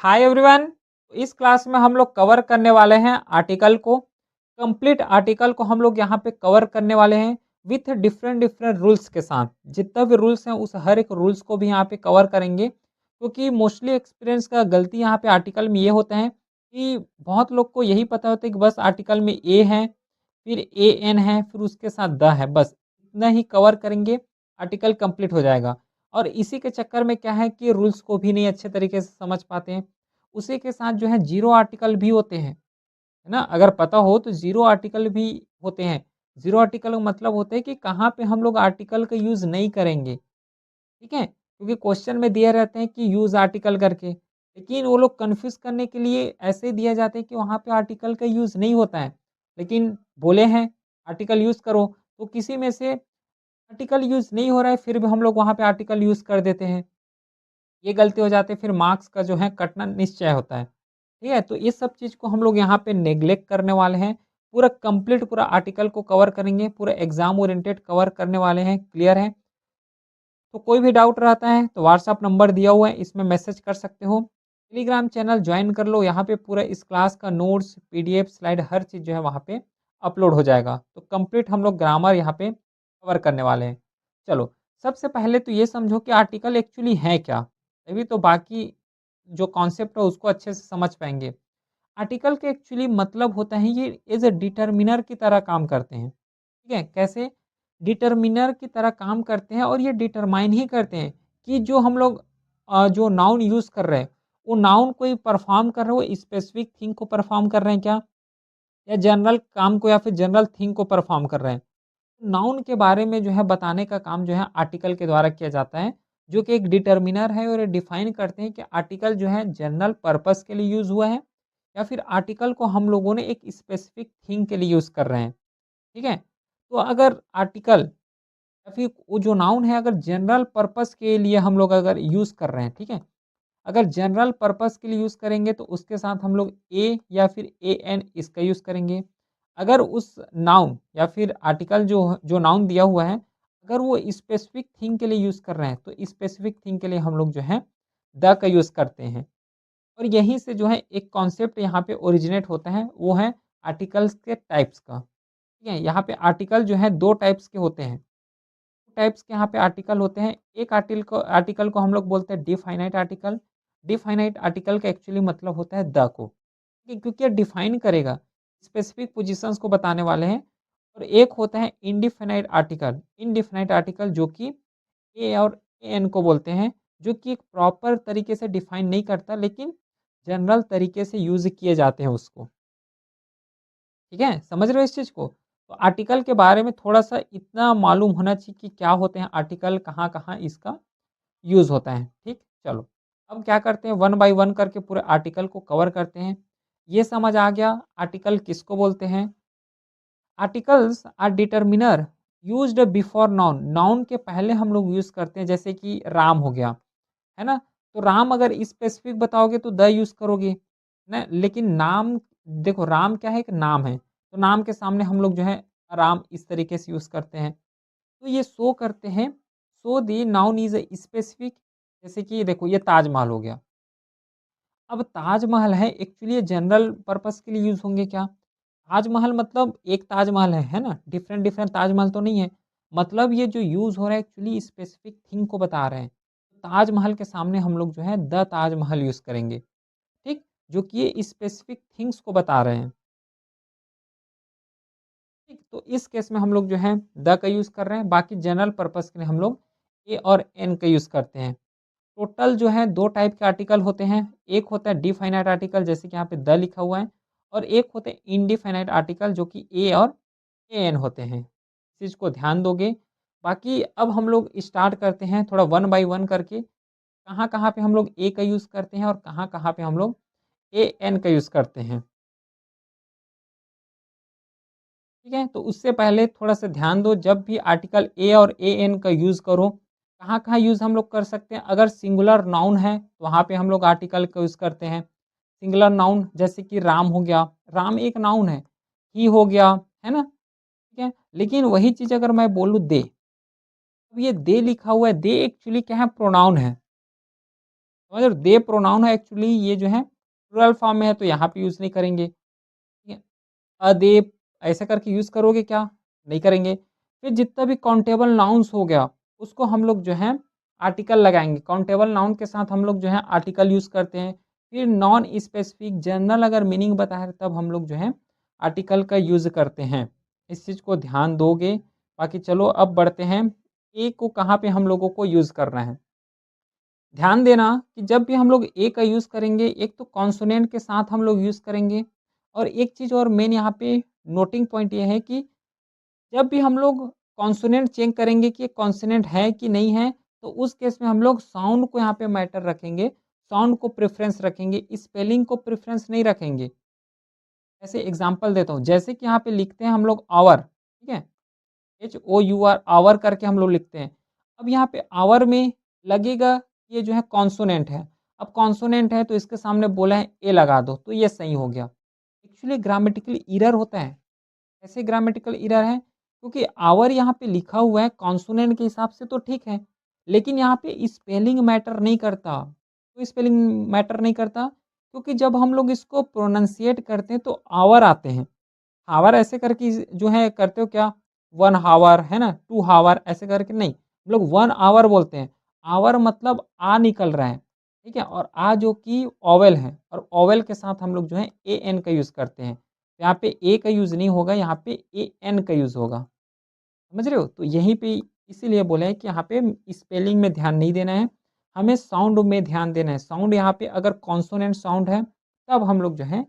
Hi everyone. इस class में हम लोग कवर करने वाले हैं आर्टिकल को। कंप्लीट आर्टिकल को हम लोग यहाँ पे कवर करने वाले हैं विथ डिफरेंट डिफरेंट रूल्स के साथ। जितना भी रूल्स हैं उस हर एक रूल्स को भी यहाँ पे कवर करेंगे, क्योंकि मोस्टली एक्सपीरियंस का गलती यहाँ पे आर्टिकल में ये होता है कि बहुत लोग को यही पता होता है कि बस आर्टिकल में ए है, फिर ए एन है, फिर उसके साथ द है, बस इतना ही कवर करेंगे, आर्टिकल कंप्लीट हो जाएगा। और इसी के चक्कर में क्या है कि रूल्स को भी नहीं अच्छे तरीके से समझ पाते हैं। उसी के साथ जो है ज़ीरो आर्टिकल भी होते हैं, है ना? अगर पता हो तो ज़ीरो आर्टिकल भी होते हैं। ज़ीरो आर्टिकल का मतलब होता है कि कहाँ पे हम लोग आर्टिकल का यूज़ नहीं करेंगे, ठीक है? क्योंकि क्वेश्चन में दिए रहते हैं कि यूज़ आर्टिकल करके, लेकिन वो लोग कन्फ्यूज़ करने के लिए ऐसे दिया जाता है कि वहाँ पे आर्टिकल का यूज़ नहीं होता है। लेकिन बोले हैं आर्टिकल यूज़ करो, तो किसी में से आर्टिकल यूज़ नहीं हो रहा है, फिर भी हम लोग वहाँ पे आर्टिकल यूज़ कर देते हैं। ये गलती हो जाती है, फिर मार्क्स का जो है कटना निश्चय होता है। ठीक है? तो इस सब चीज़ को हम लोग यहाँ पे नेग्लेक्ट करने वाले हैं। पूरा कंप्लीट पूरा आर्टिकल को कवर करेंगे, पूरा एग्ज़ाम ओरिएंटेड कवर करने वाले हैं, क्लियर है? तो कोई भी डाउट रहता है तो व्हाट्सएप नंबर दिया हुआ है, इसमें मैसेज कर सकते हो। टेलीग्राम चैनल जॉइन कर लो, यहाँ पे पूरा इस क्लास का नोट्स, पीडीएफ, स्लाइड हर चीज़ जो है वहाँ पे अपलोड हो जाएगा। तो कंप्लीट हम लोग ग्रामर यहाँ पे कवर करने वाले हैं। चलो, सबसे पहले तो ये समझो कि आर्टिकल एक्चुअली है क्या? तभी तो बाकी जो कॉन्सेप्ट है उसको अच्छे से समझ पाएँगे। आर्टिकल के एक्चुअली मतलब होता है ये एज़ अ डिटरमिनर की तरह काम करते हैं। ठीक है? कैसे? डिटरमिनर की तरह काम करते हैं और ये डिटरमाइन ही करते हैं कि जो हम लोग जो नाउन यूज़ कर रहे हैं, वो नाउन कोई परफ़ॉर्म कर रहे हो, स्पेसिफ़िक थिंग को परफ़ॉर्म कर रहे हैं क्या? या जनरल काम को या फिर जनरल थिंग को परफ़ॉर्म कर रहे हैं। नाउन के बारे में जो है बताने का काम जो है आर्टिकल के द्वारा किया जाता है, जो कि एक डिटरमिनर है और ये डिफ़ाइन करते हैं कि आर्टिकल जो है जनरल पर्पस के लिए यूज़ हुआ है या फिर आर्टिकल को हम लोगों ने एक स्पेसिफ़िक थिंग के लिए यूज़ कर रहे हैं। ठीक है? तो अगर आर्टिकल या फिर वो जो नाउन है अगर जनरल पर्पस के लिए हम लोग अगर यूज़ कर रहे हैं, ठीक है? अगर जनरल पर्पस के लिए यूज़ करेंगे तो उसके साथ हम लोग ए या फिर एएन इसका यूज़ करेंगे। अगर उस नाउन या फिर आर्टिकल जो जो नाउन दिया हुआ है, अगर वो स्पेसिफिक थिंग के लिए यूज़ कर रहे हैं, तो स्पेसिफिक थिंग के लिए हम लोग जो है द का यूज़ करते हैं। और यहीं से जो है एक कॉन्सेप्ट यहाँ पे ओरिजिनेट होता है, वो है आर्टिकल्स के टाइप्स का। ठीक है? यहाँ पे आर्टिकल जो है 2 टाइप्स के होते हैं। टाइप्स के यहाँ पे आर्टिकल होते हैं। एक आर्टिकल को हम लोग बोलते हैं डिफाइनाइट आर्टिकल। डिफाइनाइट आर्टिकल का एक्चुअली मतलब होता है द को, क्योंकि ये डिफाइन करेगा, स्पेसिफिक पोजीशंस को बताने वाले हैं। और एक होता है इनडिफिनाइट आर्टिकल। इनडिफिनाइट आर्टिकल जो कि ए और एन को बोलते हैं, जो कि एक प्रॉपर तरीके से डिफाइन नहीं करता, लेकिन जनरल तरीके से यूज़ किए जाते हैं उसको। ठीक है? समझ रहे हो इस चीज़ को? तो आर्टिकल के बारे में थोड़ा-सा इतना मालूम होना चाहिए कि क्या होते हैं आर्टिकल, कहाँ-कहाँ इसका यूज़ होता है। ठीक? चलो, अब क्या करते हैं वन बाय वन करके पूरे आर्टिकल को कवर करते हैं। ये समझ आ गया आर्टिकल किसको बोलते हैं? Articles are determiner used before noun. Noun के पहले हम लोग यूज़ करते हैं, जैसे कि राम हो गया, है ना? तो राम अगर स्पेसिफिक बताओगे तो द यूज़ करोगे, ना? लेकिन नाम देखो, राम क्या है? एक नाम है, तो नाम के सामने हम लोग जो है राम इस तरीके से यूज़ करते हैं। तो ये शो करते हैं, show the noun is a specific. जैसे कि देखो ये ताजमहल हो गया। अब ताजमहल है एक्चुअली ये जनरल पर्पस के लिए यूज़ होंगे क्या? ताजमहल मतलब एक ताजमहल है ना? डिफरेंट डिफरेंट ताजमहल तो नहीं है। मतलब ये जो यूज़ हो रहा है एक्चुअली स्पेसिफिक थिंग को बता रहे हैं। ताजमहल के सामने हम लोग जो है द ताजमहल यूज़ करेंगे, ठीक? जो कि ये स्पेसिफिक थिंग्स को बता रहे हैं, ठीक? तो इस केस में हम लोग जो है द का यूज़ कर रहे हैं, बाकी जनरल पर्पस के लिए हम लोग ए और एन का यूज़ करते हैं। टोटल जो है 2 टाइप के आर्टिकल होते हैं, एक होता है डिफाइनाइट आर्टिकल जैसे कि यहाँ पे द लिखा हुआ है, और एक होते हैं इनडिफाइनाइट आर्टिकल जो कि ए और एन होते हैं। इस चीज़ को ध्यान दोगे। बाकी अब हम लोग स्टार्ट करते हैं थोड़ा वन बाय वन करके, कहाँ-कहाँ पे हम लोग ए का यूज़ करते हैं और कहाँ-कहाँ पे हम लोग ए एन का यूज़ करते हैं। ठीक है? तो उससे पहले थोड़ा-सा ध्यान दो, जब भी आर्टिकल ए और ए एन का यूज़ करो, कहाँ-कहाँ यूज़ हम लोग कर सकते हैं? अगर सिंगुलर नाउन है, तो वहाँ पे हम लोग आर्टिकल का यूज़ करते हैं। सिंगुलर नाउन जैसे कि राम हो गया, राम एक नाउन है। ही हो गया, है ना? ठीक है? लेकिन वही चीज़ अगर मैं बोलूँ दे, अब ये दे लिखा हुआ है, दे एक्चुअली क्या है? प्रोनाउन है। समझ रहे हो? दे प्रोनाउन है एक्चुअली ये जो है प्लूरल फॉर्म में है तो यहाँ पे यूज़ नहीं करेंगे, ठीक है? दे ऐसे करके यूज़ करोगे क्या? नहीं करेंगे। फिर जितना भी काउंटेबल नाउन्स हो गया, उसको हम लोग जो है आर्टिकल लगाएँगे। काउंटेबल नाउन के साथ हम लोग जो है आर्टिकल यूज़ करते हैं। फिर नॉन स्पेसिफिक जनरल अगर मीनिंग बताया है तब हम लोग जो है आर्टिकल का यूज़ करते हैं। इस चीज़ को ध्यान दोगे। बाकी चलो अब बढ़ते हैं, ए को कहाँ पे हम लोगों को यूज़ करना है। ध्यान देना कि जब भी हम लोग ए का यूज़ करेंगे, एक तो कॉन्सोनेंट के साथ हम लोग यूज़ करेंगे और एक चीज़ और मेन यहाँ पे नोटिंग पॉइंट ये है कि जब भी हम लोग कॉन्सोनेंट चेक करेंगे कि कॉन्सोनेंट है कि नहीं है, तो उस केस में हम लोग साउंड को यहाँ पे मैटर रखेंगे, साउंड को प्रेफ़रेंस रखेंगे, स्पेलिंग को प्रेफ़रेंस नहीं रखेंगे। ऐसे एग्ज़ाम्पल देता हूँ, जैसे कि यहाँ पे लिखते हैं हम लोग ऑवर, ठीक है? HOUR ऑवर करके हम लोग लिखते हैं। अब यहाँ पे ऑवर में लगेगा ये जो है कॉन्सोनेंट है। अब कॉन्सोनेंट है तो इसके सामने बोला है ए लगा दो, तो ये सही हो गया। एक्चुअली ग्रामेटिकल एरर होता है। कैसे ग्रामेटिकल एरर है? क्योंकि आवर यहाँ पे लिखा हुआ है कॉन्सोनेंट के हिसाब से तो ठीक है, लेकिन यहाँ पे स्पेलिंग मैटर नहीं करता। तो स्पेलिंग मैटर नहीं करता क्योंकि जब हम लोग इसको प्रोनंसिएट करते हैं तो आवर आते हैं। हावर ऐसे करके जो है करते हो क्या? 1 हावर है ना? 2 हावर ऐसे करके नहीं, हम लोग 1 आवर बोलते हैं। आवर मतलब आ निकल रहा है, ठीक है? और आ जो कि वोवेल है और वोवेल के साथ हम लोग जो है एएन का यूज़ करते हैं। यहाँ पे ए का यूज़ नहीं होगा, यहाँ पे एएन का यूज़ होगा। समझ रहे हो? तो यहीं पे इसीलिए बोला है कि यहाँ पे स्पेलिंग में ध्यान नहीं देना है, हमें साउंड में ध्यान देना है। साउंड यहाँ पे अगर कॉन्सोनेंट साउंड है, तब हम लोग जो है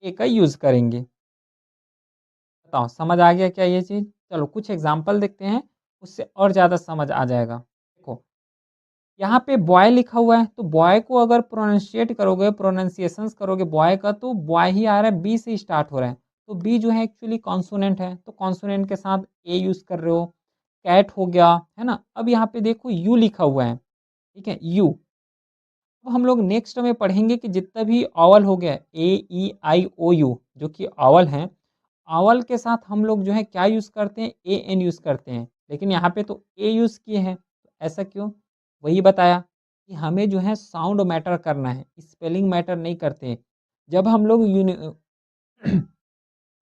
ए का यूज़ करेंगे। बताओ समझ आ गया क्या ये चीज़? चलो कुछ एग्ज़ाम्पल देखते हैं, उससे और ज़्यादा समझ आ जाएगा। देखो, यहाँ पे बॉय लिखा हुआ है, तो बॉय को अगर प्रोनंशिएट करोगे, प्रोनंसिएशंस करोगे बॉय का तो बॉय ही आ रहा है, बी से स्टार्ट हो रहा है। तो बी जो है एक्चुअली कॉन्सोनेंट है, तो कॉन्सोनेंट के साथ ए यूज़ कर रहे हो। कैट हो गया, है ना? अब यहाँ पे देखो यू लिखा हुआ है, ठीक है? यू। अब हम लोग नेक्स्ट में पढ़ेंगे कि जितना भी ऑवल हो गया ए, ई, आई, ओ, यू जो कि ऑवल हैं, ऑवल के साथ हम लोग जो है क्या यूज़ करते हैं? ए एन यूज़ करते हैं। लेकिन यहाँ पे तो ए यूज़ किए हैं, तो ऐसा क्यों? वही बताया कि हमें जो है साउंड मैटर करना है, स्पेलिंग मैटर नहीं करते। जब हम लोग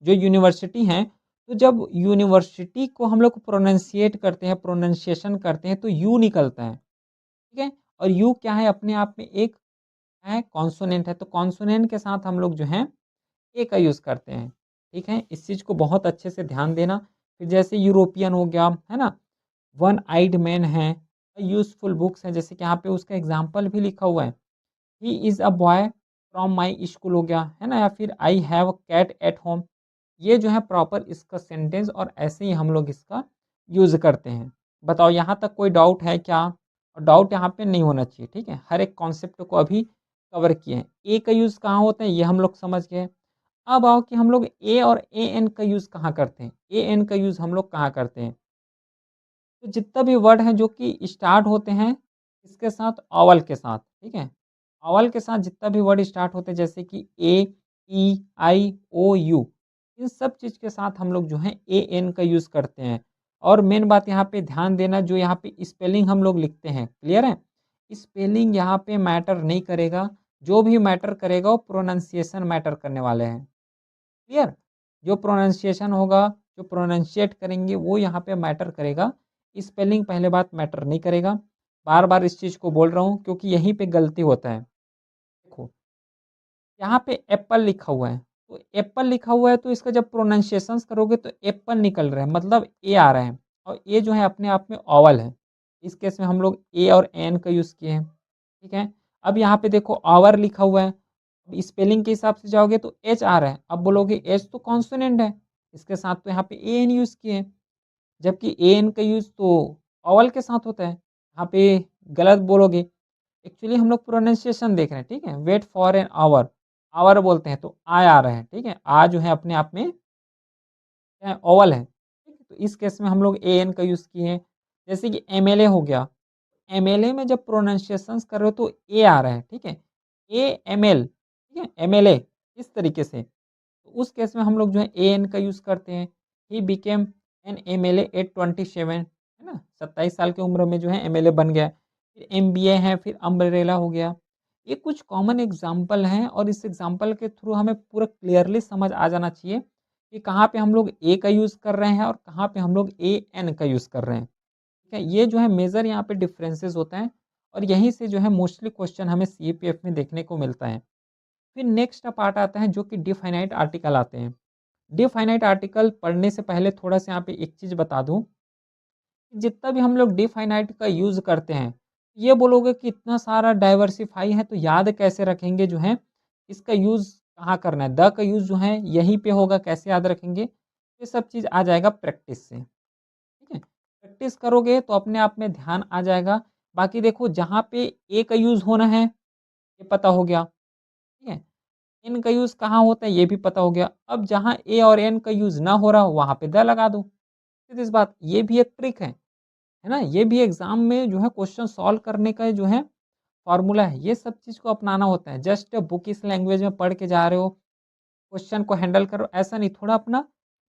जो यूनिवर्सिटी हैं, तो जब यूनिवर्सिटी को हम लोग प्रोनंशिएट करते हैं, प्रोनंसिएशन करते हैं, तो यू निकलता है, ठीक है? और यू क्या है? अपने आप में एक है कॉन्सोनेंट है, तो कॉन्सोनेंट के साथ हम लोग जो है ए का यूज़ करते हैं, ठीक है? इस चीज़ को बहुत अच्छे से ध्यान देना। फिर जैसे यूरोपियन हो गया, है ना? वन आइड मैन है, यूज़फुल बुक्स हैं, जैसे कि यहाँ पे उसका एग्ज़ाम्पल भी लिखा हुआ है। He is a boy from my school हो गया, है ना? या फिर I have a cat at home. ये जो है प्रॉपर इसका सेंटेंस और ऐसे ही हम लोग इसका यूज़ करते हैं। बताओ यहाँ तक कोई डाउट है क्या? और डाउट यहाँ पे नहीं होना चाहिए, ठीक है? हर एक कॉन्सेप्ट को अभी कवर किए हैं। ए का यूज़ कहाँ होता है ये हम लोग समझ गए। अब आओ कि हम लोग ए और ए एन का यूज़ कहाँ करते हैं? ए एन का यूज़ हम लोग कहाँ करते हैं? तो जितना भी वर्ड हैं जो कि स्टार्ट होते हैं, इसके साथ ऑवल के साथ, ठीक है? ऑवल के साथ जितना भी वर्ड स्टार्ट होते हैं जैसे कि ए, ई, आई, ओ, यू, इन सब चीज़ के साथ हम लोग जो है ए एन का यूज़ करते हैं। और मेन बात यहाँ पे ध्यान देना जो यहाँ पे स्पेलिंग हम लोग लिखते हैं, क्लियर है? स्पेलिंग यहाँ पे मैटर नहीं करेगा, जो भी मैटर करेगा वो प्रोनंसिएशन मैटर करने वाले हैं। क्लियर? जो प्रोनंसिएशन होगा, जो प्रोनंशिएट करेंगे वो यहाँ पे मैटर करेगा, स्पेलिंग पहले बात मैटर नहीं करेगा। बार-बार इस चीज़ को बोल रहा हूँ क्योंकि यहीं पे गलती होता है। देखो, यहाँ पे एप्पल लिखा हुआ है, तो एप्पल लिखा हुआ है तो इसका जब प्रोनंसिएशंस करोगे तो एप्पल निकल रहा है मतलब ए आ रहा है और ए जो है अपने आप में ऑवल है। इस केस में हम लोग ए और एन का यूज़ किए हैं, ठीक है? अब यहाँ पे देखो ऑवर लिखा हुआ है, स्पेलिंग के हिसाब से जाओगे तो एच आ रहा है, अब बोलोगे एच तो कॉन्सोनेंट है, इसके साथ तो यहाँ पे ए एन यूज़ किए हैं, जबकि ए एन का यूज़ तो ऑवल के साथ होता है, यहाँ पे गलत बोलोगे। एक्चुअली हम लोग प्रोनाउंसिएशन देख रहे हैं, ठीक है? Wait for an hour, hour बोलते हैं तो आय आ रहा है, ठीक है? आ जो है अपने आप में क्या है? ओवल है, ठीक है? तो इस केस में हम लोग ए एन का यूज़ किए हैं। जैसे कि एमएलए हो गया, एमएलए में जब प्रोनाउंसिएशंस कर रहे हो तो ए आ रहा है, ठीक है? एएमएल, ठीक है? एमएलए इस तरीके से। तो उस केस में हम लोग जो है एएन का यूज़ करते हैं। He became an MLA at 27, है ना? 27 साल की उम्र में जो है एमएलए बन गया। फिर एमबीए है, फिर अम्ब्रेला हो गया। ये कुछ कॉमन एग्ज़ाम्पल हैं और इस एग्ज़ाम्पल के थ्रू हमें पूरा क्लियरली समझ आ जाना चाहिए कि कहाँ पे हम लोग ए का यूज़ कर रहे हैं और कहाँ पे हम लोग एन का यूज़ कर रहे हैं। ठीक है? ये जो है मेजर यहाँ पे डिफरेंसेस होते हैं और यहीं से जो है मोस्टली क्वेश्चन हमें सीपीएफ में देखने को मिलता है। फिर नेक्स्ट पार्ट आता है जो कि डिफाइनाइट आर्टिकल आते हैं। डिफाइनाइट आर्टिकल पढ़ने से पहले थोड़ा-सा यहाँ पे एक चीज़ बता दूँ, जितना भी हम लोग डिफाइनाइट का यूज़ करते हैं, ये बोलोगे कि इतना सारा डाइवर्सिफ़ाई है तो याद कैसे रखेंगे जो है, इसका यूज़ कहाँ करना है? द का यूज़ जो है यहीं पे होगा, कैसे याद रखेंगे? ये सब चीज़ आ जाएगा प्रैक्टिस से, ठीक है? प्रैक्टिस करोगे तो अपने आप में ध्यान आ जाएगा। बाकी देखो जहाँ पे ए का यूज़ होना है, ये पता हो गया, ठीक है? एन का यूज़ कहाँ होता है ये भी पता हो गया। अब जहाँ ए और एन का यूज़ ना हो रहा हो वहाँ पे द लगा दो। सीधी सी बात, ये भी एक ट्रिक है ना? ये भी एग्ज़ाम में जो है क्वेश्चन सॉल्व करने का जो है फ़ॉर्मूला है। ये सब चीज़ को अपनाना होता है। जस्ट बुकिश लैंग्वेज में पढ़ के जा रहे हो, क्वेश्चन को हैंडल करो, ऐसा नहीं, थोड़ा अपना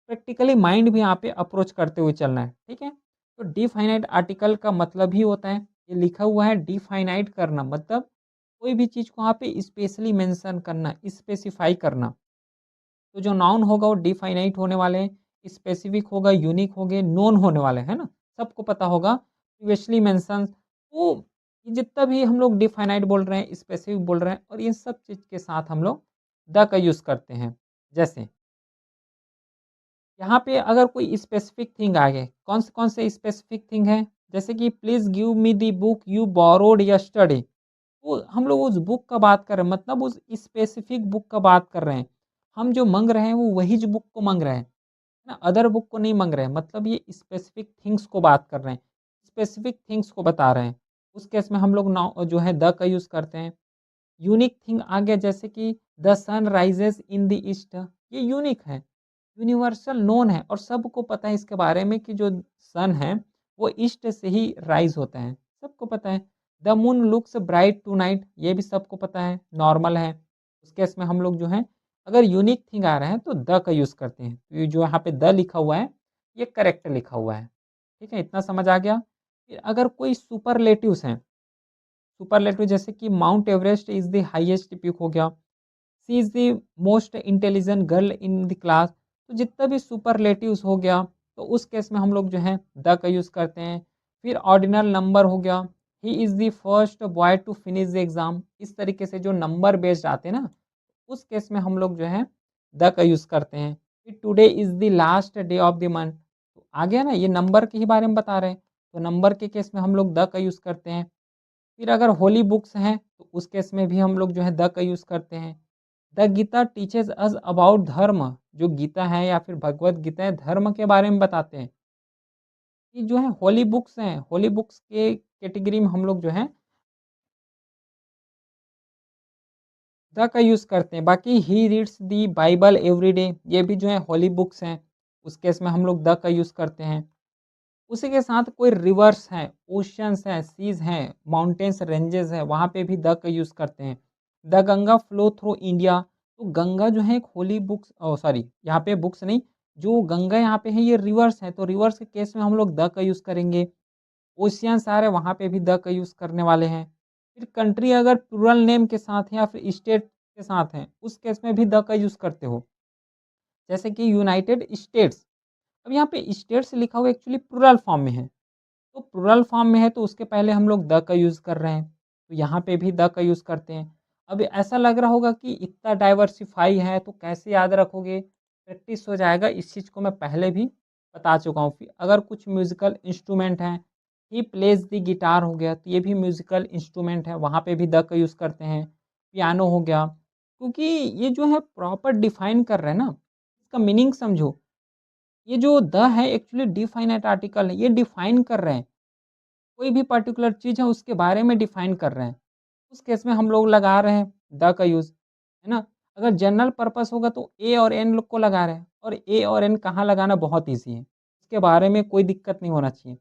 प्रैक्टिकली माइंड भी यहाँ पे अप्रोच करते हुए चलना है, ठीक है? तो डिफाइनाइट आर्टिकल का मतलब ही होता है, ये लिखा हुआ है डिफाइनाइट करना, मतलब कोई भी चीज़ को यहाँ पे स्पेशली मेंशन करना, स्पेसिफाई करना। तो जो नाउन होगा वो डिफाइनाइट होने वाले हैं, स्पेसिफिक होगा, यूनिक होंगे, नोन होने वाले हैं, है ना? सबको पता होगा, प्रीवियसली मेंशन। तो ये जितना भी हम लोग डिफाइनाइट बोल रहे हैं, स्पेसिफिक बोल रहे हैं और इन सब चीज़ के साथ हम लोग द का यूज़ करते हैं। जैसे यहाँ पे अगर कोई स्पेसिफिक थिंग आ गए, कौन से स्पेसिफिक थिंग है? जैसे कि please give me the book you borrowed yesterday. वो हम लोग उस बुक का बात कर रहे हैं, मतलब उस स्पेसिफिक बुक का बात कर रहे हैं। हम जो माँग रहे हैं वो वही जो बुक को माँग रहे हैं, है ना? अदर बुक को नहीं माँग रहे हैं, मतलब ये स्पेसिफिक थिंग्स को बात कर रहे हैं, स्पेसिफिक थिंग्स को बता रहे हैं। उस केस में हम लोग नाउ जो है द का यूज़ करते हैं। यूनिक थिंग आ गया जैसे कि the sun rises in the east, ये यूनिक है, यूनिवर्सल नोन है और सबको पता है इसके बारे में कि जो सन है, वो ईस्ट से ही राइज़ होता है, सबको पता है। The moon looks bright tonight, ये भी सबको पता है, नॉर्मल है। उस केस में हम लोग जो है अगर यूनिक थिंग आ रहा है तो द का यूज़ करते हैं। तो ये जो यहाँ पे द लिखा हुआ है, ये करेक्ट लिखा हुआ है। ठीक है, इतना समझ आ गया? फिर अगर कोई सुपरलेटिव्स हैं, सुपरलेटिव जैसे कि mount Everest is the highest peak हो गया, she is the most intelligent girl in the class. तो जितना भी सुपरलेटिव्स हो गया, तो उस केस में हम लोग जो है द का यूज़ करते हैं। फिर ऑर्डिनल नंबर हो गया, he is the first boy to finish the exam. इस तरीके से जो नंबर बेस्ड आते हैं ना, उस केस में हम लोग जो है द का यूज़ करते हैं। फिर today is the last day of the month, तो आ गया ना, ये नंबर के ही बारे में बता रहे हैं, तो नंबर के केस में हम लोग द का यूज़ करते हैं। फिर अगर होली बुक्स हैं, तो उस केस में भी हम लोग जो है द का यूज़ करते हैं। द गीता टीचेज़ अस अबाउट धर्म, जो गीता है या फिर भगवत गीता है, धर्म के बारे में बताते हैं। ये जो है होली बुक्स हैं, होली बुक्स के कैटेगरी में हम लोग जो है द का यूज़ करते हैं। बाकी he reads the Bible everyday, ये भी जो है होली बुक्स हैं, उस केस में हम लोग द का यूज़ करते हैं। उसी के साथ कोई रिवर्स हैं, ओशियंस हैं, सीज़ हैं, माउंटेन्स, रेंजेज़ हैं, वहाँ पे भी द का यूज़ करते हैं। The Ganga flow through India, तो गंगा जो है एक होली बुक्स सॉरी यहाँ पे बुक्स नहीं, जो गंगा यहाँ पे है ये रिवर्स है, तो रिवर्स के केस में हम लोग द का यूज़ करेंगे। ओशियंस आ रहे हैं, वहाँ पे भी द का यूज़ करने वाले हैं। फिर कंट्री अगर प्लूरल नेम के साथ है या फिर स्टेट के साथ हैं, उस केस में भी द का यूज़ करते हो। जैसे कि यूनाइटेड स्टेट्स, अब यहाँ पे स्टेट्स लिखा हुआ एक्चुअली प्लूरल फॉर्म में है। तो प्लूरल फॉर्म में है तो उसके पहले हम लोग द का यूज़ कर रहे हैं, तो यहाँ पे भी द का यूज़ करते हैं। अब ऐसा लग रहा होगा कि इतना डाइवर्सिफ़ाई है तो कैसे याद रखोगे? प्रैक्टिस हो जाएगा, इस चीज़ को मैं पहले भी बता चुका हूँ। फिर अगर कुछ म्यूज़िकल इंस्ट्रूमेंट हैं, ही प्लेज़ द गिटार हो गया, तो ये भी म्यूज़िकल इंस्ट्रूमेंट है, वहाँ पे भी द का यूज़ करते हैं। पियानो हो गया, क्योंकि ये जो है प्रॉपर डिफ़ाइन कर रहे हैं ना, इसका मीनिंग समझो। ये जो द है एक्चुअली डिफ़ाइनाइट आर्टिकल है, ये डिफ़ाइन कर रहे हैं। कोई भी पर्टिकुलर चीज़ है उसके बारे में डिफ़ाइन कर रहे हैं। उस केस में हम लोग लगा रहे हैं द का यूज़, है ना? अगर जनरल पर्पस होगा तो ए और एन लोग को लगा रहे हैं और ए और एन कहाँ लगाना बहुत ईज़ी है। इसके बारे में कोई दिक्कत नहीं होना चाहिए।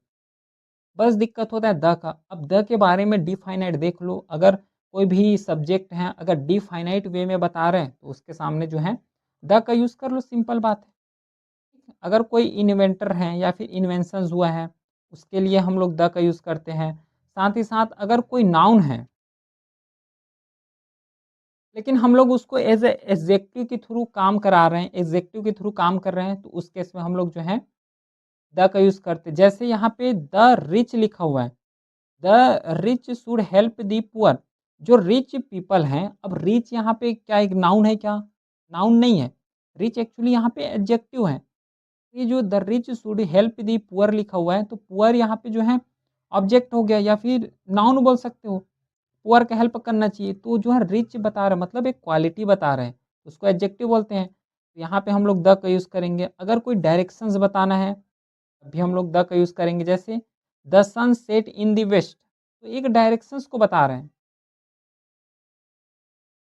बस दिक्कत होता है द का। अब द के बारे में डिफ़ाइनाइट देख लो, अगर कोई भी सब्जेक्ट है अगर डिफ़ाइनाइट वे में बता रहे हैं तो उसके सामने जो है द का यूज़ कर लो, सिंपल बात है। अगर कोई इन्वेंटर है या फिर इन्वेंशंस हुआ है, उसके लिए हम लोग द का यूज़ करते हैं। साथ ही साथ अगर कोई नाउन है लेकिन हम लोग उसको एज़ ए एडजेक्टिव के थ्रू काम करा रहे हैं, एडजेक्टिव के थ्रू काम कर रहे हैं, तो उस केस में हम लोग जो है द का यूज़ करते हैं। जैसे यहाँ पे द रिच लिखा हुआ है, the rich should help the poor. जो रिच पीपल हैं, अब रिच यहाँ पे क्या एक नाउन है क्या? नाउन नहीं है। रिच एक्चुअली यहाँ पे एडजेक्टिव है। ये जो the rich should help the poor लिखा हुआ है, तो पुअर यहाँ पे जो है ऑब्जेक्ट हो गया या फिर नाउन बोल सकते हो। पुअर का हेल्प करना चाहिए, तो जो है रिच बता रहा है मतलब एक क्वालिटी बता रहे हैं, उसको एडजेक्टिव बोलते हैं। तो यहाँ पे हम लोग द का यूज़ करेंगे। अगर कोई डायरेक्शंस बताना है, अभी हम लोग द का यूज़ करेंगे। जैसे the sun set in the west, तो एक डायरेक्शंस को बता रहे हैं,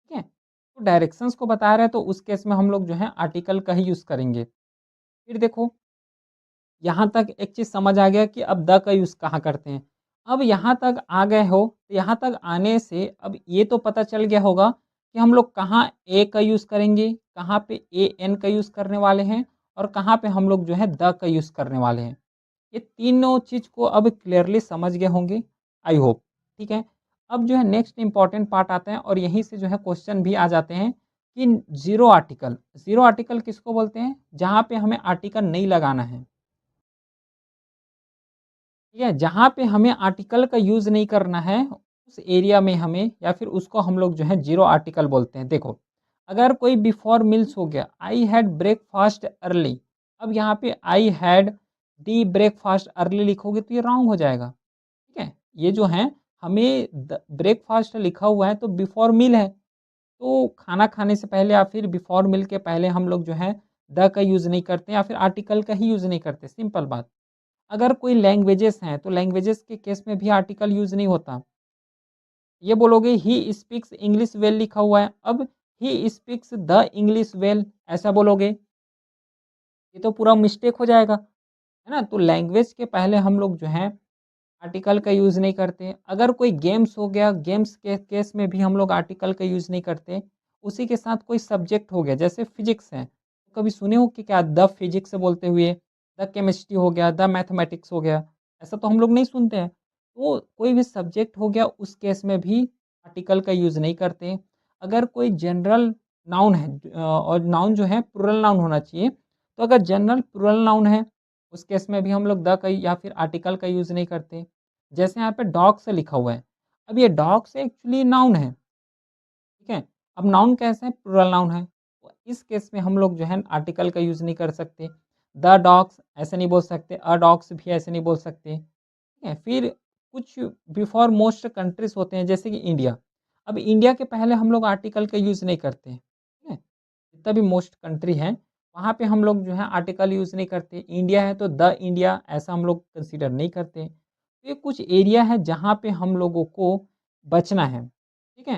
ठीक है? तो डायरेक्शंस को बता रहे हैं, तो उस केस में हम लोग जो है आर्टिकल का ही यूज़ करेंगे। फिर देखो, यहाँ तक एक चीज़ समझ आ गया कि अब द का यूज़ कहाँ करते हैं। अब यहाँ तक आ गए हो, तो यहाँ तक आने से अब ये तो पता चल गया होगा कि हम लोग कहाँ ए का यूज़ करेंगे, कहाँ पे ए एन का यूज़ करने वाले हैं और कहाँ पे हम लोग जो है द का यूज़ करने वाले हैं। ये तीनों चीज़ को अब क्लियरली समझ गए होंगे, आई होप, ठीक है। अब जो है नेक्स्ट इम्पॉर्टेंट पार्ट आता है और यहीं से जो है क्वेश्चन भी आ जाते हैं कि ज़ीरो आर्टिकल किसको बोलते हैं? जहाँ पे हमें आर्टिकल नहीं लगाना है, ठीक है? जहाँ पे हमें आर्टिकल का यूज़ नहीं करना है, उस एरिया में हमें या फिर उसको हम लोग जो है ज़ीरो आर्टिकल बोलते हैं। देखो, अगर कोई बिफोर मील्स हो गया, आई हैड ब्रेकफास्ट अर्ली, अब यहाँ पे I had the breakfast early लिखोगे तो ये रॉन्ग हो जाएगा, ठीक है? ये जो है हमें द ब्रेकफास्ट लिखा हुआ है तो बिफोर मील है, तो खाना खाने से पहले या फिर बिफोर मील के पहले हम लोग जो है द का यूज़ नहीं करते या फिर आर्टिकल का ही यूज़ नहीं करते, सिंपल बात। अगर कोई लैंग्वेजेस हैं, तो लैंग्वेजेस के केस में भी आर्टिकल यूज़ नहीं होता। ये बोलोगे ही स्पीक्स इंग्लिश वेल लिखा हुआ है, अब he speaks the English well ऐसा बोलोगे, ये तो पूरा मिस्टेक हो जाएगा, है ना? तो लैंग्वेज के पहले हम लोग जो है आर्टिकल का यूज़ नहीं करते। अगर कोई गेम्स हो गया, गेम्स के केस में भी हम लोग आर्टिकल का यूज़ नहीं करते। उसी के साथ कोई सब्जेक्ट हो गया, जैसे फिज़िक्स है, तो कभी सुने हो कि क्या द फिज़िक्स बोलते हुए, द केमिस्ट्री हो गया, द मैथमेटिक्स हो गया, ऐसा तो हम लोग नहीं सुनते हैं। तो कोई भी सब्जेक्ट हो गया, उस केस में भी आर्टिकल का यूज़ नहीं करते। अगर कोई जनरल नाउन है और नाउन जो है प्लूरल नाउन होना चाहिए, तो अगर जनरल प्लूरल नाउन है, उस केस में भी हम लोग द का या फिर आर्टिकल का यूज़ नहीं करते। जैसे यहाँ पे डॉग से लिखा हुआ है। अब ये डॉग से एक्चुअली नाउन है, ठीक है? अब नाउन कैसे है? प्लूरल नाउन है। तो इस केस में हम लोग जो है आर्टिकल का यूज़ नहीं कर सकते। द डॉग्स ऐसे नहीं बोल सकते, अ डॉग्स भी ऐसे नहीं बोल सकते, ठीक है? फिर कुछ बिफोर मोस्ट कंट्रीज़ होते हैं जैसे कि इंडिया। अब इंडिया के पहले हम लोग आर्टिकल का यूज़ नहीं करते हैं, ठीक है? जितना भी मोस्ट कंट्री हैं, वहाँ पे हम लोग जो है आर्टिकल यूज़ नहीं करते। इंडिया है तो द इंडिया ऐसा हम लोग कंसीडर नहीं करते। तो ये कुछ एरिया है जहाँ पे हम लोगों को बचना है, ठीक है?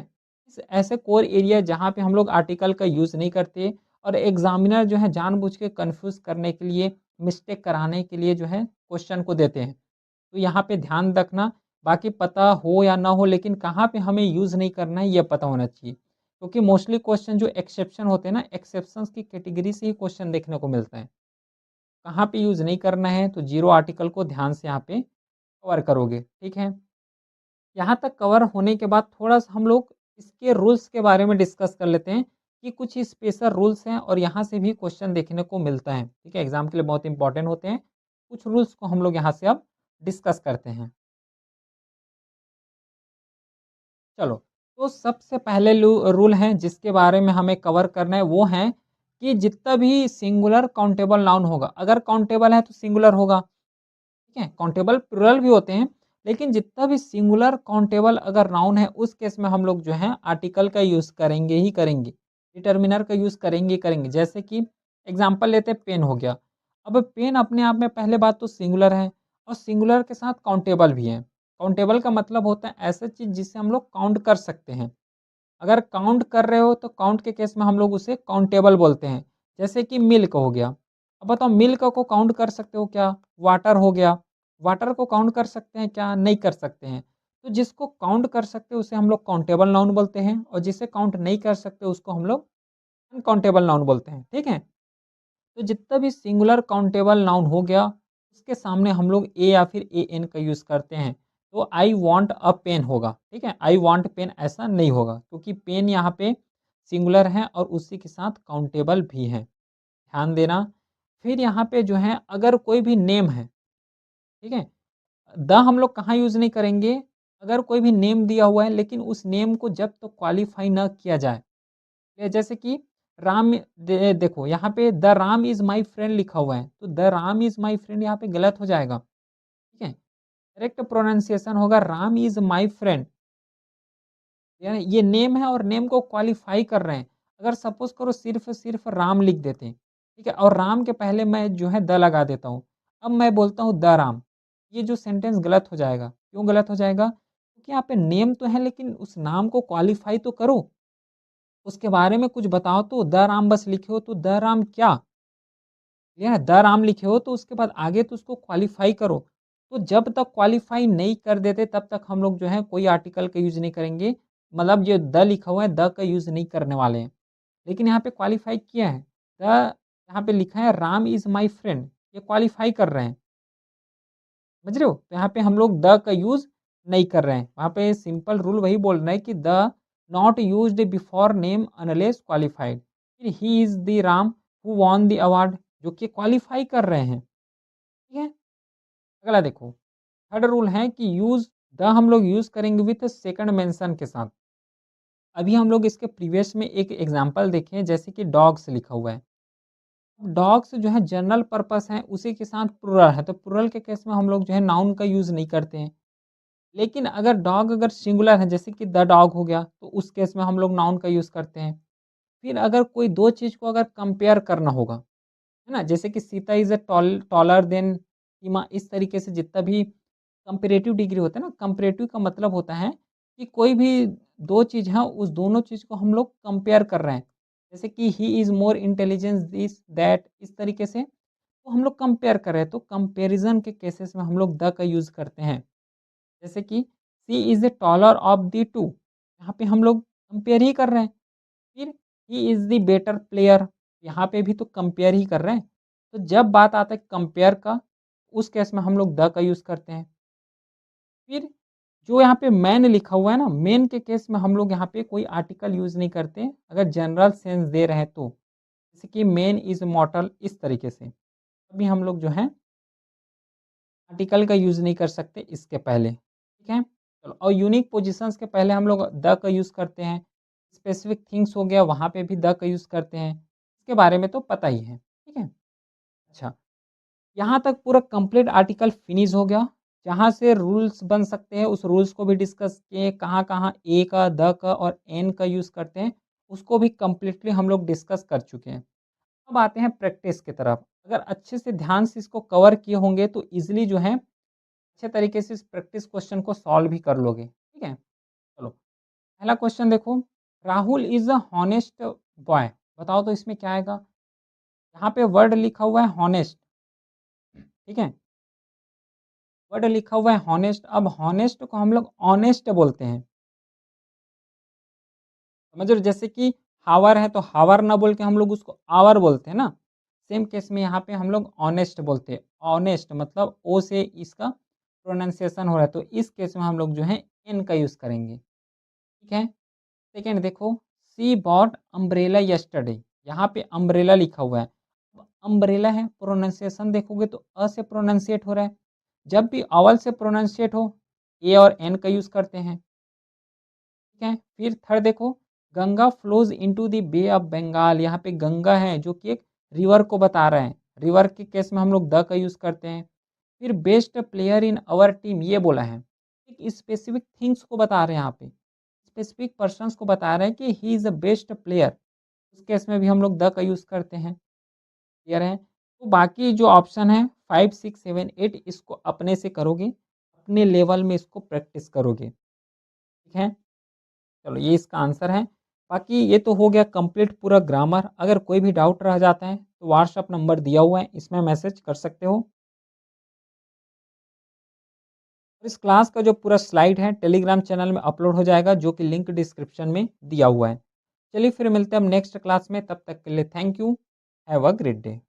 इस ऐसे कोर एरिया जहाँ पे हम लोग आर्टिकल का यूज़ नहीं करते और एग्ज़ामिनर जो है जानबूझ के कन्फ्यूज़ करने के लिए, मिस्टेक कराने के लिए जो है क्वेश्चन को देते हैं। तो यहाँ पे ध्यान रखना, बाकी पता हो या ना हो लेकिन कहाँ पे हमें यूज़ नहीं करना है ये पता होना चाहिए। क्योंकि मोस्टली क्वेश्चन जो एक्सेप्शन होते हैं ना, एक्सेप्शंस की कैटेगरी से ही क्वेश्चन देखने को मिलता है। कहाँ पे यूज़ नहीं करना है तो ज़ीरो आर्टिकल को ध्यान से यहाँ पे कवर करोगे, ठीक है? यहाँ तक कवर होने के बाद थोड़ा-सा हम लोग इसके रूल्स के बारे में डिस्कस कर लेते हैं कि कुछ स्पेशल रूल्स हैं और यहाँ से भी क्वेश्चन देखने को मिलता है, ठीक है? एग्ज़ाम के लिए बहुत इंपॉर्टेंट होते हैं। कुछ रूल्स को हम लोग यहाँ से अब डिस्कस करते हैं। चलो, तो सबसे पहले रूल है जिसके बारे में हमें कवर करना है वो है कि जितना भी सिंगुलर काउंटेबल नाउन होगा, अगर काउंटेबल है तो सिंगुलर होगा, ठीक है? काउंटेबल प्लुरल भी होते हैं, लेकिन जितना भी सिंगुलर काउंटेबल अगर नाउन है उस केस में हम लोग जो है आर्टिकल का यूज़ करेंगे ही करेंगे, डिटर्मिनर का यूज़ करेंगे ही करेंगे। जैसे कि एग्ज़ाम्पल लेते हैं, पेन हो गया। अब पेन अपने आप में पहले बात तो सिंगुलर है और सिंगुलर के साथ काउंटेबल भी है। काउंटेबल का मतलब होता है ऐसा चीज़ जिसे हम लोग काउंट कर सकते हैं। अगर काउंट कर रहे हो तो काउंट के केस में हम लोग उसे काउंटेबल बोलते हैं। जैसे कि मिल्क हो गया। अब बताओ, मिल्क को काउंट कर सकते हो क्या? वाटर हो गया, वाटर को काउंट कर सकते हैं क्या? नहीं कर सकते हैं। तो जिसको काउंट कर सकते हैं उसे हम लोग काउंटेबल नाउन बोलते हैं और जिसे काउंट नहीं कर सकते उसको हम लोग अनकाउंटेबल नाउन बोलते हैं, ठीक है? तो जितना भी सिंगुलर काउंटेबल नाउन हो गया, उसके सामने हम लोग ए या फिर ए एन का यूज़ करते हैं। तो आई वांट अ पेन होगा, ठीक है? आई वांट पेन ऐसा नहीं होगा क्योंकि पेन यहाँ पे सिंगुलर हैं और उसी के साथ काउंटेबल भी हैं, ध्यान देना। फिर यहाँ पे जो है अगर कोई भी नेम है, ठीक है? द हम लोग कहाँ यूज़ नहीं करेंगे, अगर कोई भी नेम दिया हुआ है लेकिन उस नेम को जब तक तो क्वालीफाई ना किया जाए, ये जैसे कि राम देखो यहाँ पे the Ram is my friend लिखा हुआ है, तो the Ram is my friend यहाँ पे गलत हो जाएगा, ठीक है? करेक्ट प्रोनंसिएशन होगा राम इज़ माय फ्रेंड। यानी ये नेम है और नेम को क्वालीफाई कर रहे हैं। अगर सपोज़ करो सिर्फ़ राम लिख देते हैं, ठीक है? और राम के पहले मैं जो है द लगा देता हूँ। अब मैं बोलता हूँ द राम, ये जो सेंटेंस गलत हो जाएगा। क्यों गलत हो जाएगा? क्योंकि यहाँ पे नेम तो है लेकिन उस नाम को क्वालीफाई तो करो। उसके बारे में कुछ बताओ तो द राम बस लिखे हो तो द राम क्या? ये है द राम लिखे हो तो उसके बाद आगे तो उसको क्वालीफाई करो। तो जब तक क्वालीफाई नहीं कर देते तब तक हम लोग जो है कोई आर्टिकल का यूज़ नहीं करेंगे। मतलब जो द लिखा हुआ है द का यूज़ नहीं करने वाले हैं। लेकिन यहाँ पे क्वालीफाई किया है। द यहाँ पे लिखा है राम इज़ माय फ्रेंड, ये क्वालीफाई कर रहे हैं। समझ रहे हो? तो यहाँ पे हम लोग द का यूज़ नहीं कर रहे हैं। वहाँ पे सिंपल रूल वही बोल रहा है कि the not used before name unless qualified. फिर he is the Ram who won the award, जो कि क्वालीफाई कर रहे हैं। ठीक है? अगला देखो, थर्ड रूल है कि यूज़ द हम लोग यूज़ करेंगे विथ सेकंड मेंशन के साथ। अभी हम लोग इसके प्रीवियस में एक एग्ज़ाम्पल देखे जैसे कि डॉग्स लिखा हुआ है। डॉग्स जो है जनरल पर्पस है, उसी के साथ प्लुरल है, तो प्लुरल के केस में हम लोग जो है नाउन का यूज़ नहीं करते हैं। लेकिन अगर डॉग अगर सिंगुलर है जैसे कि द डॉग हो गया, तो उस केस में हम लोग नाउन का यूज़ करते हैं। फिर अगर कोई 2 चीज़ को अगर कंपेयर करना होगा, है ना? जैसे कि Sita is a taller than Seema, इस तरीके से जितना भी कंपैरेटिव डिग्री होता है ना, कंपैरेटिव का मतलब होता है कि कोई भी 2 चीज़ है, उस दोनों चीज़ को हम लोग कंपेयर कर रहे हैं। जैसे कि he is more intelligence this, that, इस तरीके से तो हम लोग कंपेयर कर रहे हैं, तो कंपैरिज़न के केसेस में हम लोग द का यूज़ करते हैं। जैसे कि she is the taller of the two, यहाँ पे हम लोग कंपेयर ही कर रहे हैं। फिर he is the better player, यहाँ पे भी तो कंपेयर ही कर रहे हैं। तो जब बात आता है कंपेयर का, उस केस में हम लोग द का यूज़ करते हैं। फिर जो यहाँ पे मैन लिखा हुआ है ना, मेन के केस में हम लोग यहाँ पे कोई आर्टिकल यूज़ नहीं करते, अगर जनरल सेंस दे रहे हैं तो। जैसे कि मैन इज़ मॉर्टल, इस तरीके से। अभी हम लोग जो है आर्टिकल का यूज़ नहीं कर सकते इसके पहले, ठीक है? चलो, और यूनिक पोज़ीशंस के पहले हम लोग द का यूज़ करते हैं। स्पेसिफिक थिंग्स हो गया, वहाँ पे भी द का यूज़ करते हैं। इसके बारे में तो पता ही है, ठीक है? अच्छा, यहाँ तक पूरा कंप्लीट आर्टिकल फिनिश हो गया। जहाँ से रूल्स बन सकते हैं उस रूल्स को भी डिस्कस किए, कहाँ-कहाँ ए का, द का और एन का यूज़ करते हैं, उसको भी कंप्लीटली हम लोग डिस्कस कर चुके हैं। अब आते हैं प्रैक्टिस की तरफ। अगर अच्छे से ध्यान से इसको कवर किए होंगे तो ईज़िली जो है अच्छे तरीके से इस प्रैक्टिस क्वेश्चन को सॉल्व भी कर लोगे, ठीक है? चलो, पहला क्वेश्चन देखो, Rahul is a honest boy, बताओ तो इसमें क्या आएगा? यहाँ पे वर्ड लिखा हुआ है हॉनेस्ट, ठीक है? वर्ड लिखा हुआ है हॉनेस्ट, अब हॉनेस्ट को हम लोग ऑनेस्ट बोलते हैं, समझ रहे हो? जैसे कि हावर है तो हावर ना बोल के हम लोग उसको आवर बोलते हैं ना, सेम केस में यहाँ पे हम लोग ऑनेस्ट बोलते हैं। ऑनेस्ट मतलब ओ से इसका प्रोनाउंसिएशन हो रहा है, तो इस केस में हम लोग जो है एन का यूज़ करेंगे, ठीक है? सेकंड देखो, शी बॉट अम्ब्रेला यस्टरडे, यहाँ पे अम्ब्रेला लिखा हुआ है। अब अम्ब्रेला है, प्रोनाउंसिएशन देखोगे तो अ से प्रोनाउंसिएट हो रहा है। जब भी ऑवल से प्रोनाउंसिएट हो, ए और एन का यूज़ करते हैं, ठीक है? फिर थर्ड देखो, Ganga flows into the bay of Bengal, यहाँ पे गंगा है जो कि एक रिवर को बता रहे हैं। रिवर के केस में हम लोग द का यूज़ करते हैं। फिर best player in our team, ये बोला है। एक स्पेसिफिक थिंग्स को बता रहे हैं यहाँ पे। स्पेसिफिक पर्सन्स को बता रहे हैं कि ही इज़ द बेस्ट प्लेयर। उस केस में भी हम लोग द का यूज़ करते हैं। क्लियर है? तो बाकी जो ऑप्शन है 5, 6, 7, 8 इसको अपने से करोगे, अपने लेवल में इसको प्रैक्टिस करोगे। ठीक है? चलो, ये इसका आंसर है। बाकी ये तो हो गया कंप्लीट पूरा ग्रामर। अगर कोई भी डाउट रह जाता है तो व्हाट्सएप नंबर दिया हुआ है, इसमें मैसेज कर सकते हो। इस क्लास का जो पूरा स्लाइड है टेलीग्राम चैनल में अपलोड हो जाएगा, जो कि लिंक डिस्क्रिप्शन में दिया हुआ है। चलिए फिर मिलते हैं हम नेक्स्ट क्लास में, तब तक के लिए thank you. Have a great day.